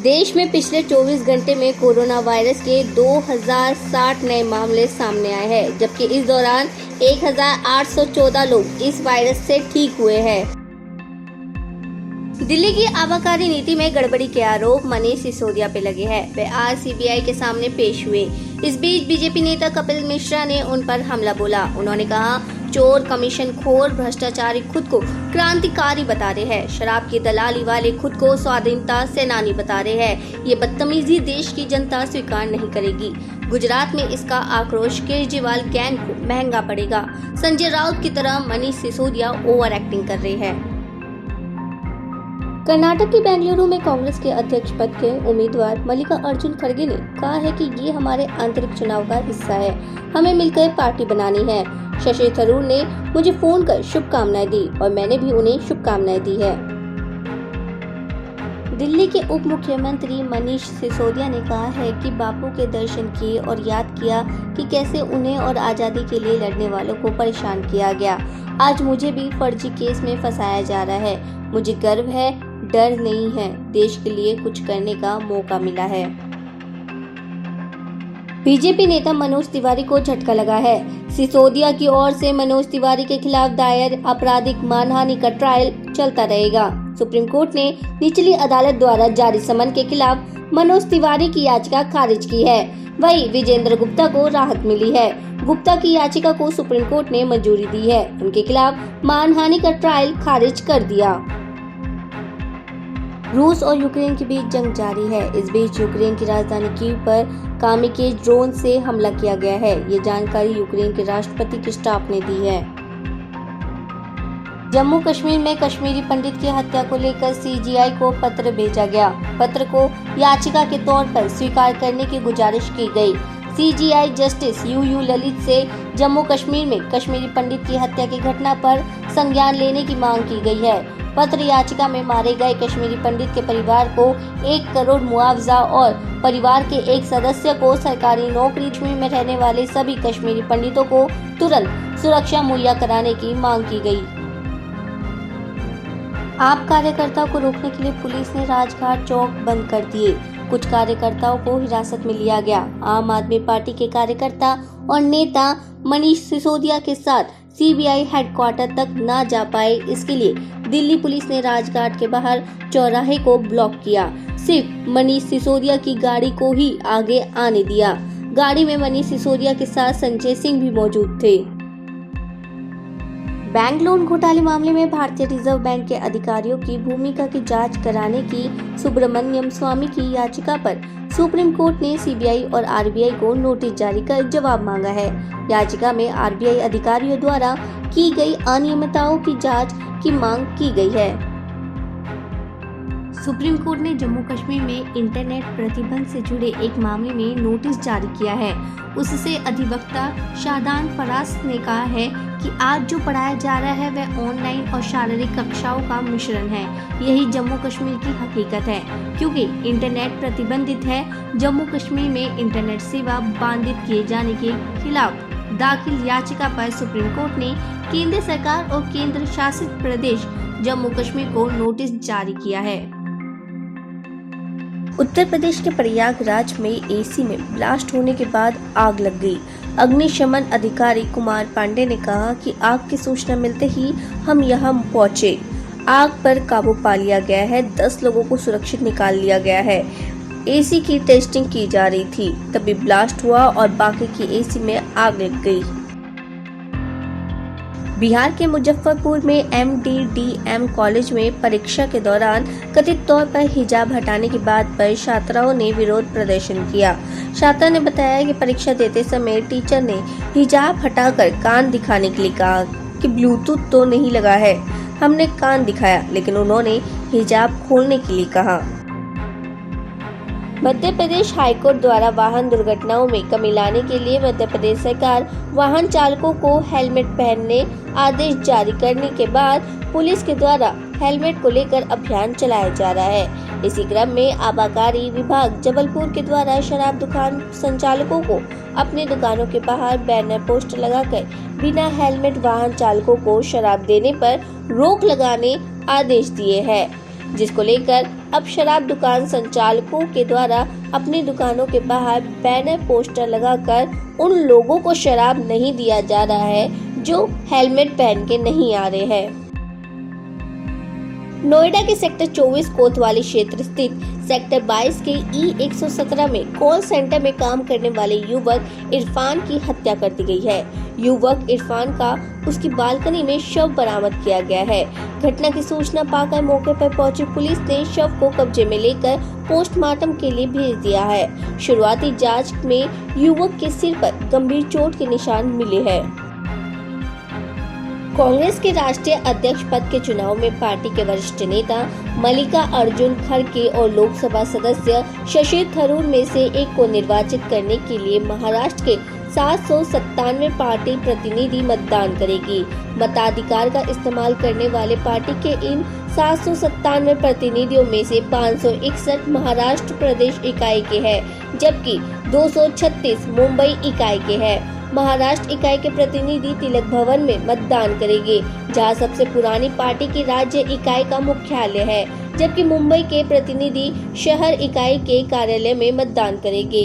देश में पिछले 24 घंटे में कोरोना वायरस के 2060 नए मामले सामने आए हैं, जबकि इस दौरान 1814 लोग इस वायरस से ठीक हुए हैं। दिल्ली की आबकारी नीति में गड़बड़ी के आरोप मनीष सिसोदिया पे लगे हैं। वे आज सीबीआई के सामने पेश हुए। इस बीच बीजेपी नेता कपिल मिश्रा ने उन पर हमला बोला। उन्होंने कहा, चोर, कमीशन खोर, भ्रष्टाचारी खुद को क्रांतिकारी बता रहे हैं। शराब की दलाली वाले खुद को स्वाधीनता सेनानी बता रहे हैं। ये बदतमीजी देश की जनता स्वीकार नहीं करेगी। गुजरात में इसका आक्रोश केजरीवाल गैंग को महंगा पड़ेगा। संजय राउत की तरह मनीष सिसोदिया ओवर एक्टिंग कर रहे हैं। कर्नाटक के बेंगलुरु में कांग्रेस के अध्यक्ष पद के उम्मीदवार मल्लिकार्जुन खड़गे ने कहा है कि ये हमारे आंतरिक चुनाव का हिस्सा है, हमें मिलकर पार्टी बनानी है। शशि थरूर ने मुझे फोन कर शुभकामनाएं दी और मैंने भी उन्हें शुभकामनाएं दी है। दिल्ली के उप मुख्यमंत्री मनीष सिसोदिया ने कहा है कि बापू के दर्शन किए और याद किया कि कैसे उन्हें और आजादी के लिए लड़ने वालों को परेशान किया गया। आज मुझे भी फर्जी केस में फंसाया जा रहा है। मुझे गर्व है, डर नहीं है। देश के लिए कुछ करने का मौका मिला है। बीजेपी नेता मनोज तिवारी को झटका लगा है। सिसोदिया की ओर से मनोज तिवारी के खिलाफ दायर आपराधिक मानहानि का ट्रायल चलता रहेगा। सुप्रीम कोर्ट ने निचली अदालत द्वारा जारी समन के खिलाफ मनोज तिवारी की याचिका खारिज की है। वहीं विजेंद्र गुप्ता को राहत मिली है। गुप्ता की याचिका को सुप्रीम कोर्ट ने मंजूरी दी है। उनके खिलाफ मानहानि का ट्रायल खारिज कर दिया। रूस और यूक्रेन के बीच जंग जारी है। इस बीच यूक्रेन की राजधानी कीव पर कामिकेज ड्रोन से हमला किया गया है। ये जानकारी यूक्रेन के राष्ट्रपति के स्टाफ ने दी है। जम्मू कश्मीर में कश्मीरी पंडित की हत्या को लेकर सीजीआई को पत्र भेजा गया। पत्र को याचिका के तौर पर स्वीकार करने की गुजारिश की गई। सीजीआई जस्टिस यूयू ललित से जम्मू कश्मीर में कश्मीरी पंडित की हत्या की घटना पर संज्ञान लेने की मांग की गई है। पत्र याचिका में मारे गए कश्मीरी पंडित के परिवार को 1 करोड़ मुआवजा और परिवार के एक सदस्य को सरकारी नौकरी में रहने वाले सभी कश्मीरी पंडितों को तुरंत सुरक्षा मुहैया कराने की मांग की गई। आप कार्यकर्ताओं को रोकने के लिए पुलिस ने राजघाट चौक बंद कर दिए। कुछ कार्यकर्ताओं को हिरासत में लिया गया। आम आदमी पार्टी के कार्यकर्ता और नेता मनीष सिसोदिया के साथ सीबीआई हेडक्वार्टर तक न जा पाए, इसके लिए दिल्ली पुलिस ने राजघाट के बाहर चौराहे को ब्लॉक किया। सिर्फ मनीष सिसोदिया की गाड़ी को ही आगे आने दिया। गाड़ी में मनीष सिसोदिया के साथ संजय सिंह भी मौजूद थे। बैंक लोन घोटाले मामले में भारतीय रिजर्व बैंक के अधिकारियों की भूमिका की जांच कराने की सुब्रमण्यम स्वामी की याचिका पर सुप्रीम कोर्ट ने सीबीआई और आरबीआई को नोटिस जारी कर जवाब मांगा है। याचिका में आरबीआई अधिकारियों द्वारा की गई अनियमितताओं की जांच की मांग की गई है। सुप्रीम कोर्ट ने जम्मू कश्मीर में इंटरनेट प्रतिबंध से जुड़े एक मामले में नोटिस जारी किया है। उससे अधिवक्ता शादान फराज ने कहा है कि आज जो पढ़ाया जा रहा है वह ऑनलाइन और शारीरिक कक्षाओं का मिश्रण है। यही जम्मू कश्मीर की हकीकत है, क्योंकि इंटरनेट प्रतिबंधित है। जम्मू कश्मीर में इंटरनेट सेवा बाधित किए जाने के खिलाफ दाखिल याचिका पर सुप्रीम कोर्ट ने केंद्र सरकार और केंद्र शासित प्रदेश जम्मू कश्मीर को नोटिस जारी किया है। उत्तर प्रदेश के प्रयागराज में एसी में ब्लास्ट होने के बाद आग लग गई। अग्निशमन अधिकारी कुमार पांडे ने कहा कि आग की सूचना मिलते ही हम यहां पहुंचे। आग पर काबू पा लिया गया है। 10 लोगों को सुरक्षित निकाल लिया गया है। एसी की टेस्टिंग की जा रही थी, तभी ब्लास्ट हुआ और बाकी की एसी में आग लग गई। बिहार के मुजफ्फरपुर में एमडीडीएम कॉलेज में परीक्षा के दौरान कथित तौर पर हिजाब हटाने की बात पर छात्राओं ने विरोध प्रदर्शन किया। छात्रा ने बताया कि परीक्षा देते समय टीचर ने हिजाब हटाकर कान दिखाने के लिए कहा कि ब्लूटूथ तो नहीं लगा है। हमने कान दिखाया, लेकिन उन्होंने हिजाब खोलने के लिए कहा। मध्य प्रदेश हाईकोर्ट द्वारा वाहन दुर्घटनाओं में कमी लाने के लिए मध्य प्रदेश सरकार वाहन चालकों को हेलमेट पहनने आदेश जारी करने के बाद पुलिस के द्वारा हेलमेट को लेकर अभियान चलाया जा रहा है। इसी क्रम में आबकारी विभाग जबलपुर के द्वारा शराब दुकान संचालकों को अपने दुकानों के बाहर बैनर पोस्टर लगाकर बिना हेलमेट वाहन चालकों को शराब देने पर रोक लगाने आदेश दिए हैं, जिसको लेकर अब शराब दुकान संचालकों के द्वारा अपनी दुकानों के बाहर बैनर पोस्टर लगाकर उन लोगों को शराब नहीं दिया जा रहा है जो हेलमेट पहन के नहीं आ रहे हैं। नोएडा के सेक्टर 24 कोतवाली क्षेत्र स्थित सेक्टर 22 के E117 में कॉल सेंटर में काम करने वाले युवक इरफान की हत्या कर दी गई है। युवक इरफान का उसकी बालकनी में शव बरामद किया गया है। घटना की सूचना पाकर मौके पर पहुंची पुलिस ने शव को कब्जे में लेकर पोस्टमार्टम के लिए भेज दिया है। शुरुआती जांच में युवक के सिर पर गंभीर चोट के निशान मिले हैं। कांग्रेस के राष्ट्रीय अध्यक्ष पद के चुनाव में पार्टी के वरिष्ठ नेता मल्लिका अर्जुन खड़गे और लोकसभा सदस्य शशि थरूर में से एक को निर्वाचित करने के लिए महाराष्ट्र के 797 पार्टी प्रतिनिधि मतदान करेगी। मताधिकार का इस्तेमाल करने वाले पार्टी के इन 797 प्रतिनिधियों में से 561 महाराष्ट्र प्रदेश इकाई के हैं, जबकि 236 मुंबई इकाई के हैं। महाराष्ट्र इकाई के प्रतिनिधि तिलक भवन में मतदान करेंगे, जहां सबसे पुरानी पार्टी की राज्य इकाई का मुख्यालय है, जबकि मुंबई के प्रतिनिधि शहर इकाई के कार्यालय में मतदान करेंगे।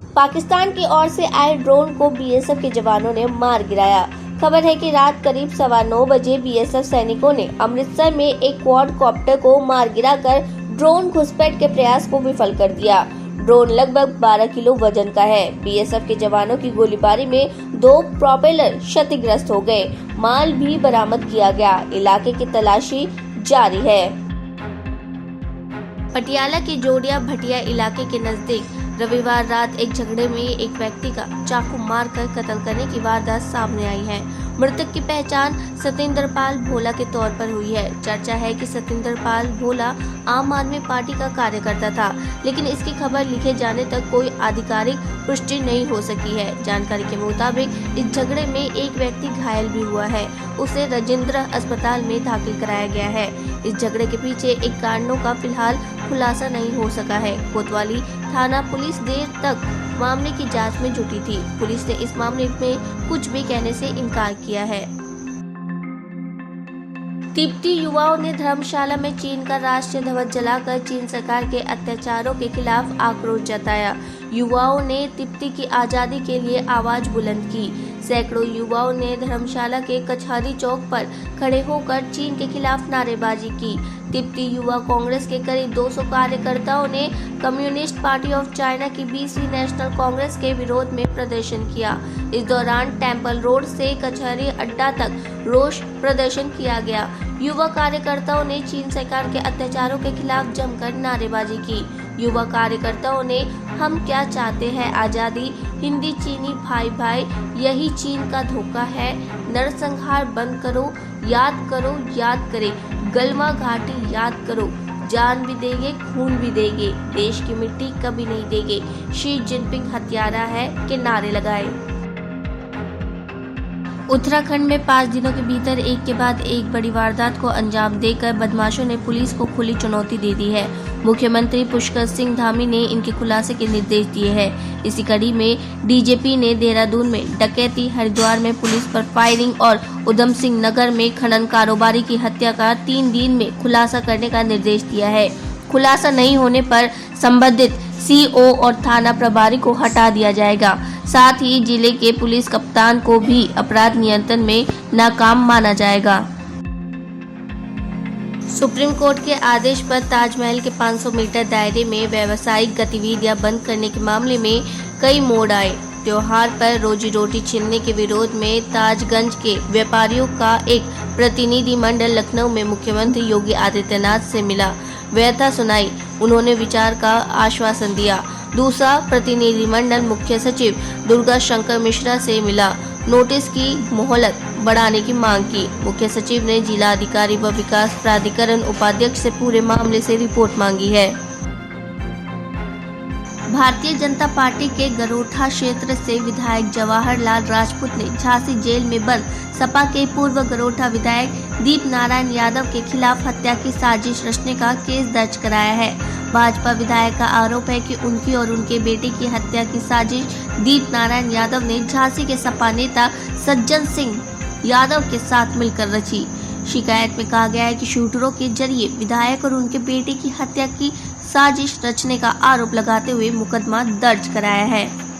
पाकिस्तान की ओर से आए ड्रोन को बीएसएफ के जवानों ने मार गिराया। खबर है कि रात करीब 9:15 बजे बीएसएफ सैनिकों ने अमृतसर में एक क्वाडकॉप्टर को मार गिराकर ड्रोन घुसपैठ के प्रयास को विफल कर दिया। ड्रोन लगभग 12 किलो वजन का है। बीएसएफ के जवानों की गोलीबारी में 2 प्रोपेलर क्षतिग्रस्त हो गए। माल भी बरामद किया गया। इलाके की तलाशी जारी है। पटियाला के जोड़िया भटिया इलाके के नजदीक रविवार रात एक झगड़े में एक व्यक्ति का चाकू मारकर कत्ल करने की वारदात सामने आई है। मृतक की पहचान सतेंद्र पाल भोला के तौर पर हुई है। चर्चा है कि सतेंद्र पाल भोला आम आदमी पार्टी का कार्यकर्ता था, लेकिन इसकी खबर लिखे जाने तक कोई आधिकारिक पुष्टि नहीं हो सकी है। जानकारी के मुताबिक इस झगड़े में एक व्यक्ति घायल भी हुआ है। उसे राजेंद्र अस्पताल में दाखिल कराया गया है। इस झगड़े के पीछे एक कारणों का फिलहाल खुलासा नहीं हो सका है। कोतवाली थाना पुलिस देर तक मामले की जांच में जुटी थी। पुलिस ने इस मामले में कुछ भी कहने से इनकार किया है। तिब्बती युवाओं ने धर्मशाला में चीन का राष्ट्रीय ध्वज जलाकर चीन सरकार के अत्याचारों के खिलाफ आक्रोश जताया। युवाओं ने तिब्बती की आज़ादी के लिए आवाज बुलंद की। सैकड़ों युवाओं ने धर्मशाला के कचहरी चौक पर खड़े होकर चीन के खिलाफ नारेबाजी की। तिब्बती युवा कांग्रेस के करीब 200 कार्यकर्ताओं ने कम्युनिस्ट पार्टी ऑफ चाइना की 20वीं नेशनल कांग्रेस के विरोध में प्रदर्शन किया। इस दौरान टेम्पल रोड से कचहरी अड्डा तक रोष प्रदर्शन किया गया। युवा कार्यकर्ताओं ने चीन सरकार के अत्याचारों के खिलाफ जमकर नारेबाजी की। युवा कार्यकर्ताओं ने हम क्या चाहते हैं आज़ादी, हिंदी चीनी भाई भाई, यही चीन का धोखा है, नरसंहार बंद करो, याद करे, गलवा घाटी याद करो, जान भी देंगे खून भी देंगे, देश की मिट्टी कभी नहीं देंगे, शी जिनपिंग हत्यारा है के नारे लगाए। उत्तराखंड में 5 दिनों के भीतर एक के बाद एक बड़ी वारदात को अंजाम देकर बदमाशों ने पुलिस को खुली चुनौती दे दी है। मुख्यमंत्री पुष्कर सिंह धामी ने इनके खुलासे के निर्देश दिए हैं। इसी कड़ी में डीजीपी ने देहरादून में डकैती, हरिद्वार में पुलिस पर फायरिंग और उधम सिंह नगर में खनन कारोबारी की हत्या का 3 दिन में खुलासा करने का निर्देश दिया है। खुलासा नहीं होने पर संबंधित सीओ और थाना प्रभारी को हटा दिया जाएगा। साथ ही जिले के पुलिस कप्तान को भी अपराध नियंत्रण में नाकाम माना जाएगा। सुप्रीम कोर्ट के आदेश पर ताजमहल के 500 मीटर दायरे में व्यावसायिक गतिविधियां बंद करने के मामले में कई मोड़ आए। त्योहार पर रोजी रोटी छीनने के विरोध में ताजगंज के व्यापारियों का एक प्रतिनिधि मंडल लखनऊ में मुख्यमंत्री योगी आदित्यनाथ से मिला, व्यथा सुनाई। उन्होंने विचार का आश्वासन दिया। दूसरा प्रतिनिधिमंडल मुख्य सचिव दुर्गा शंकर मिश्रा से मिला, नोटिस की मोहलत बढ़ाने की मांग की। मुख्य सचिव ने जिला अधिकारी व विकास प्राधिकरण उपाध्यक्ष से पूरे मामले से रिपोर्ट मांगी है। भारतीय जनता पार्टी के गरोठा क्षेत्र से विधायक जवाहरलाल राजपूत ने झांसी जेल में बंद सपा के पूर्व गरोठा विधायक दीप नारायण यादव के खिलाफ हत्या की साजिश रचने का केस दर्ज कराया है। भाजपा विधायक का आरोप है कि उनकी और उनके बेटे की हत्या की साजिश दीप नारायण यादव ने झांसी के सपा नेता सज्जन सिंह यादव के साथ मिलकर रची। शिकायत में कहा गया है कि शूटरों के जरिए विधायक और उनके बेटे की हत्या की साजिश रचने का आरोप लगाते हुए मुकदमा दर्ज कराया है।